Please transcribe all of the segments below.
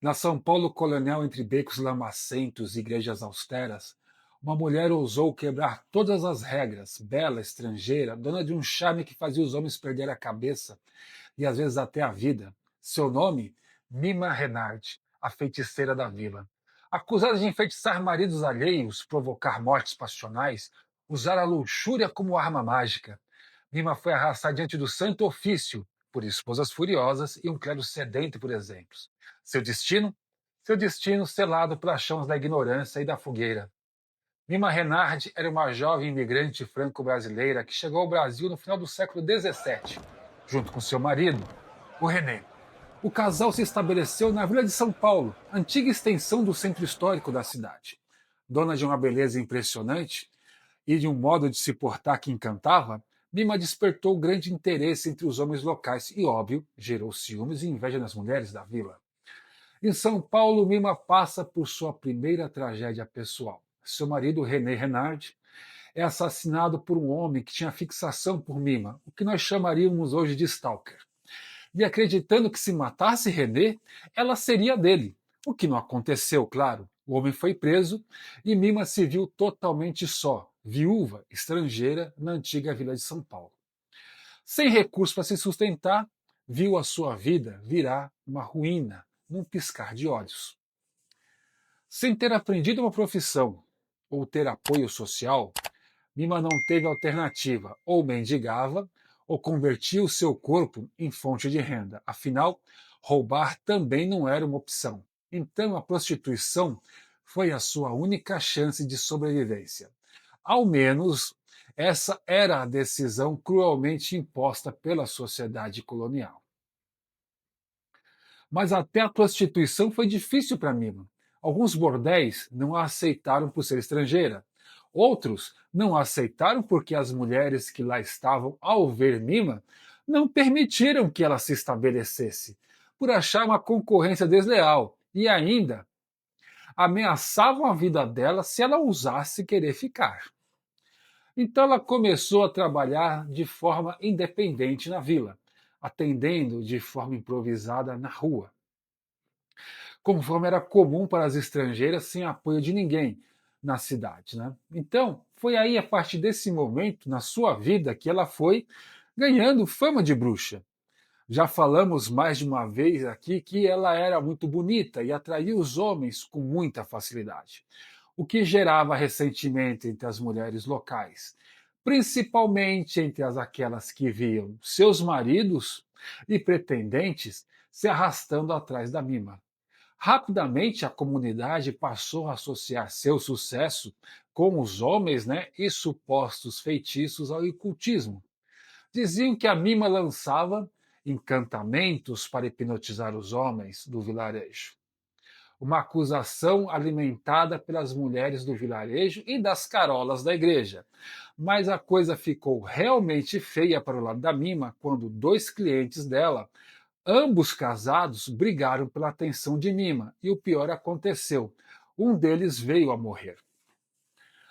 Na São Paulo colonial, entre becos lamacentos e igrejas austeras, uma mulher ousou quebrar todas as regras, bela, estrangeira, dona de um charme que fazia os homens perder a cabeça e às vezes até a vida. Seu nome? Mima Renard, a feiticeira da vila. Acusada de enfeitiçar maridos alheios, provocar mortes passionais, usar a luxúria como arma mágica, Mima foi arrastada diante do Santo Ofício por esposas furiosas e um clero sedento por exemplos. Seu destino? Seu destino selado pelas chamas da ignorância e da fogueira. Mima Renard era uma jovem imigrante franco-brasileira que chegou ao Brasil no final do século XVII, junto com seu marido, o René. O casal se estabeleceu na Vila de São Paulo, antiga extensão do centro histórico da cidade. Dona de uma beleza impressionante e de um modo de se portar que encantava, Mima despertou grande interesse entre os homens locais e, óbvio, gerou ciúmes e inveja nas mulheres da vila. Em São Paulo, Mima passa por sua primeira tragédia pessoal. Seu marido, René Renard, é assassinado por um homem que tinha fixação por Mima, o que nós chamaríamos hoje de stalker. E acreditando que se matasse René, ela seria dele, o que não aconteceu, claro. O homem foi preso e Mima se viu totalmente só, viúva, estrangeira, na antiga Vila de São Paulo. Sem recursos para se sustentar, viu a sua vida virar uma ruína num piscar de olhos. Sem ter aprendido uma profissão ou ter apoio social, Mima não teve alternativa, ou mendigava, ou convertia o seu corpo em fonte de renda. Afinal, roubar também não era uma opção. Então a prostituição foi a sua única chance de sobrevivência. Ao menos, essa era a decisão cruelmente imposta pela sociedade colonial. Mas até a prostituição foi difícil para Mima. Alguns bordéis não a aceitaram por ser estrangeira. Outros não a aceitaram porque as mulheres que lá estavam, ao ver Mima, não permitiram que ela se estabelecesse, por achar uma concorrência desleal e ainda ameaçavam a vida dela se ela ousasse querer ficar. Então ela começou a trabalhar de forma independente na vila, atendendo de forma improvisada na rua, conforme era comum para as estrangeiras sem apoio de ninguém na cidade. Né? Então, foi aí, a partir desse momento, na sua vida, que ela foi ganhando fama de bruxa. Já falamos mais de uma vez aqui que ela era muito bonita e atraía os homens com muita facilidade, o que gerava ressentimento entre as mulheres locais, principalmente entre aquelas que viam seus maridos e pretendentes se arrastando atrás da Mima. Rapidamente, a comunidade passou a associar seu sucesso com os homens, né, e supostos feitiços ao ocultismo. Diziam que a Mima lançava encantamentos para hipnotizar os homens do vilarejo. Uma acusação alimentada pelas mulheres do vilarejo e das carolas da igreja. Mas a coisa ficou realmente feia para o lado da Mima quando dois clientes dela, ambos casados, brigaram pela atenção de Mima, e o pior aconteceu. Um deles veio a morrer.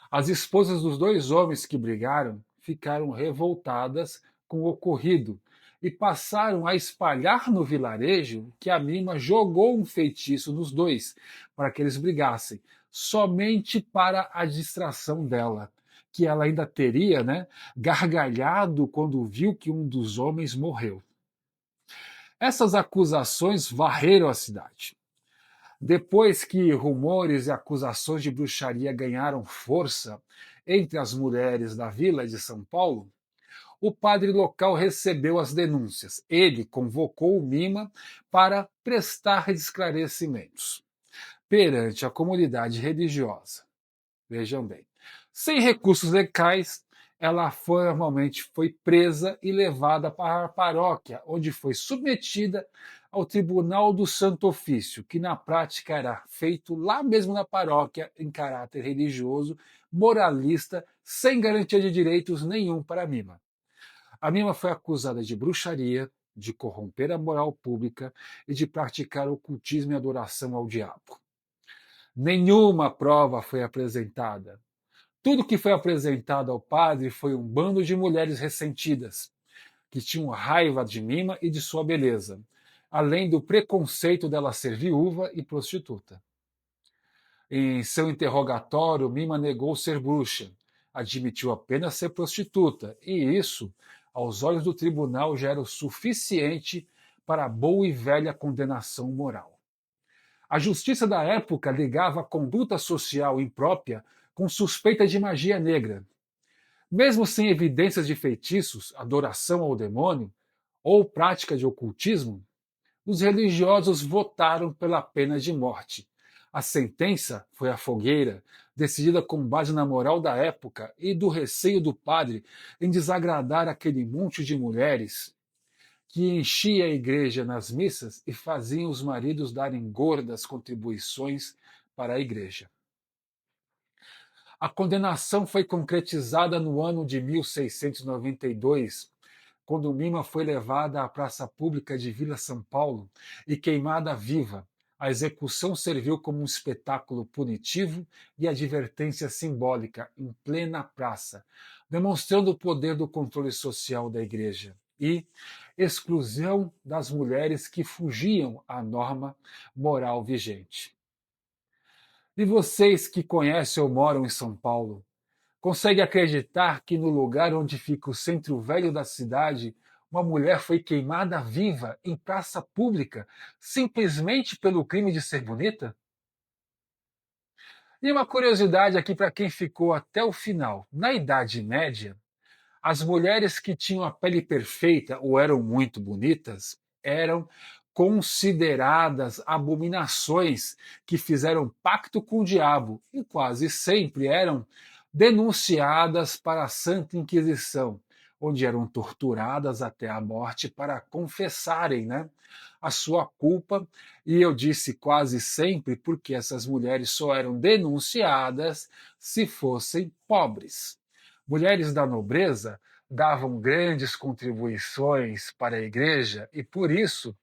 As esposas dos dois homens que brigaram ficaram revoltadas com o ocorrido e passaram a espalhar no vilarejo que a Mima jogou um feitiço nos dois para que eles brigassem, somente para a distração dela, que ela ainda teria, né, gargalhado quando viu que um dos homens morreu. Essas acusações varreram a cidade. Depois que rumores e acusações de bruxaria ganharam força entre as mulheres da vila de São Paulo, o padre local recebeu as denúncias. Ele convocou o Mima para prestar esclarecimentos perante a comunidade religiosa. Vejam bem. Sem recursos legais, ela formalmente foi presa e levada para a paróquia, onde foi submetida ao Tribunal do Santo Ofício, que na prática era feito lá mesmo na paróquia, em caráter religioso, moralista, sem garantia de direitos nenhum para a Mima. A Mima foi acusada de bruxaria, de corromper a moral pública e de praticar ocultismo e adoração ao diabo. Nenhuma prova foi apresentada. Tudo que foi apresentado ao padre foi um bando de mulheres ressentidas, que tinham raiva de Mima e de sua beleza. além do preconceito dela ser viúva e prostituta. Em seu interrogatório, Mima negou ser bruxa, admitiu apenas ser prostituta, e isso, aos olhos do tribunal, já era o suficiente para a boa e velha condenação moral. A justiça da época ligava a conduta social imprópria com suspeita de magia negra. Mesmo sem evidências de feitiços, adoração ao demônio ou prática de ocultismo, os religiosos votaram pela pena de morte. A sentença foi a fogueira, decidida com base na moral da época e do receio do padre em desagradar aquele monte de mulheres que enchia a igreja nas missas e faziam os maridos darem gordas contribuições para a igreja. A condenação foi concretizada no ano de 1692, quando Mima foi levada à praça pública de Vila São Paulo e queimada viva. A execução serviu como um espetáculo punitivo e advertência simbólica em plena praça, demonstrando o poder do controle social da igreja e exclusão das mulheres que fugiam à norma moral vigente. E vocês que conhecem ou moram em São Paulo, consegue acreditar que no lugar onde fica o centro velho da cidade, uma mulher foi queimada viva em praça pública, simplesmente pelo crime de ser bonita? E uma curiosidade aqui para quem ficou até o final. Na Idade Média, as mulheres que tinham a pele perfeita ou eram muito bonitas eram consideradas abominações que fizeram pacto com o diabo e quase sempre eram denunciadas para a Santa Inquisição, onde eram torturadas até a morte para confessarem, né, a sua culpa. E eu disse quase sempre porque essas mulheres só eram denunciadas se fossem pobres. Mulheres da nobreza davam grandes contribuições para a igreja e, por isso,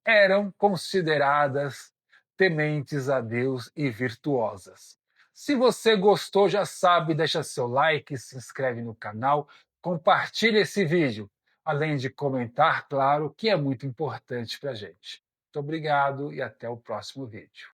eram consideradas tementes a Deus e virtuosas. Se você gostou, já sabe, deixa seu like, se inscreve no canal, compartilha esse vídeo, além de comentar, claro, que é muito importante para a gente. Muito obrigado e até o próximo vídeo.